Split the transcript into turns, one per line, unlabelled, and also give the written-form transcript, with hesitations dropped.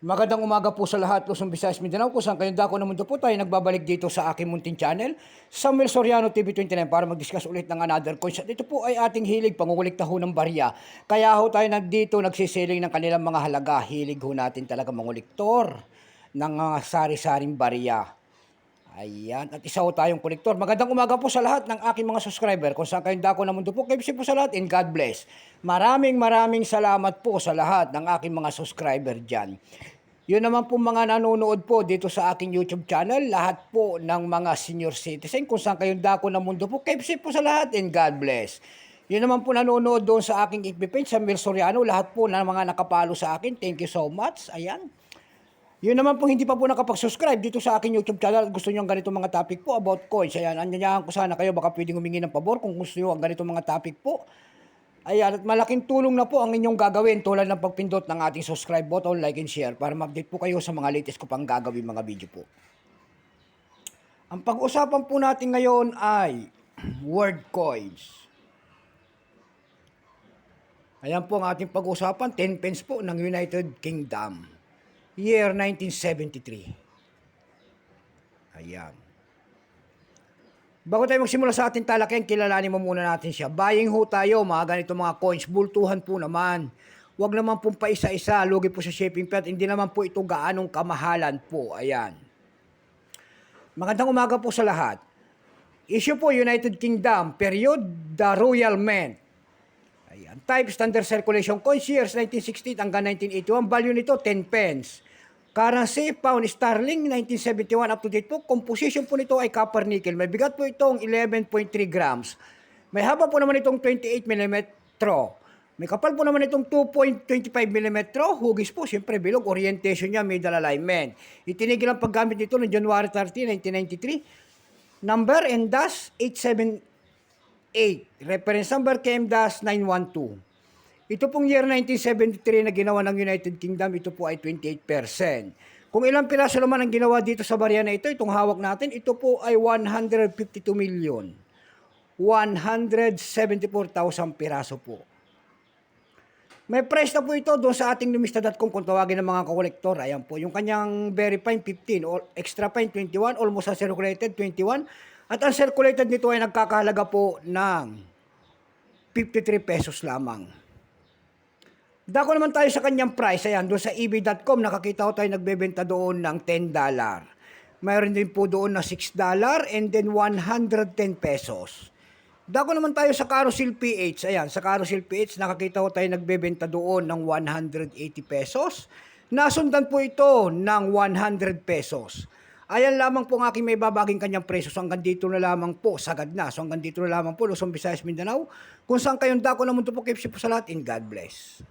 Magandang umaga po sa lahat, Luzon, Visayas, Mindanao, kung saan kayong dako na mundo po tayo nagbabalik dito sa aking munting channel, Samuel Soriano TV29, para mag-discuss ulit ng another coins. At ito po ay ating hilig, pangukulikta ho ng barya. Kaya ho tayo nandito nagsisiling ng kanilang mga halaga. Hilig ho natin talaga manguliktor ng sari-saring barya. Ayan, at isa ho tayong kolektor. Magandang umaga po sa lahat ng aking mga subscriber. Kung saan kayong dako na mundo po, kayo po sa lahat, and God bless. Maraming salamat po sa lahat ng aking mga subscriber dyan. Yun naman po mga nanonood po dito sa aking YouTube channel, lahat po ng mga senior citizen, kung saan kayong dako ng mundo po, kayo po sa lahat, and God bless. Yun naman po nanonood doon sa aking FB page, Samuel Soriano, lahat po ng mga nakapalo sa akin, thank you so much. Ayan. Yun naman po hindi pa po nakapag-subscribe dito sa aking YouTube channel at gusto nyo ang ganito mga topic po about coins. Ayan, anyanyahan ko sana kayo, baka pwedeng humingi ng pabor kung gusto nyo ang ganito mga topic po. Ayan, at malaking tulong na po ang inyong gagawin tulad ng pagpindot ng ating subscribe button, like and share para ma-update po kayo sa mga latest ko pang gagawin mga video po. Ang pag-usapan po natin ngayon ay word coins. Ayan po ang ating pag-usapan, 10 pence po ng United Kingdom. Year 1973. Ayan. Bago tayo magsimula sa ating talakayan, kilalanin mo muna natin siya. Buying ho tayo, mga ganito mga coins. Bultuhan po naman. Huwag naman pong pa isa-isa. Lugi po sa shipping fee. Hindi naman po ito gaanong kamahalan po. Ayan. Magandang umaga po sa lahat. Issue po, United Kingdom. Period, the Royal Mint. Ayan. Type, standard circulation coins, years 1968 hanggang 1981. Value nito, 10 pence. Currency, pound sterling, 1971 up to date po. Composition po nito ay copper nickel. May bigat po itong 11.3 grams. May haba po naman itong 28 mm. May kapal po naman itong 2.25 mm. Hugis po, siyempre bilog. Orientation niya, middle alignment. Itinigil ang paggamit nito noong January 30, 1993. Number N-878. Reference number KM-912. Ito pong year 1973 na ginawa ng United Kingdom, ito po ay 28%. Kung ilang piraso naman ang ginawa dito sa barya na ito, itong hawak natin, ito po ay 152,174,000 piraso po. May price na po ito doon sa ating lumista.com kung tawagin ng mga kolektor. Ayan po, yung kanyang very fine 15, or extra fine 21, almost uncirculated 21. At uncirculated nito ay nagkakahalaga po ng 53 pesos lamang. Dako naman tayo sa kanyang price. Ayan, doon sa ebay.com, nakakita ko tayo nagbebenta doon ng $10. Mayroon din po doon na $6 and then 110 pesos. Dako naman tayo sa Carousel PH. Ayan, sa Carousel PH, nakakita ko tayo nagbebenta doon ng 180 pesos. Nasundan po ito ng 100 pesos. Ayan lamang po ang aking may babaging kanyang presyo. So hanggang dito na lamang po, sagad na. So hanggang dito na lamang po, Luzon, Visayas, Mindanao. Kung saan kayong dako na mundo po, keep safe po sa lahat, and God bless.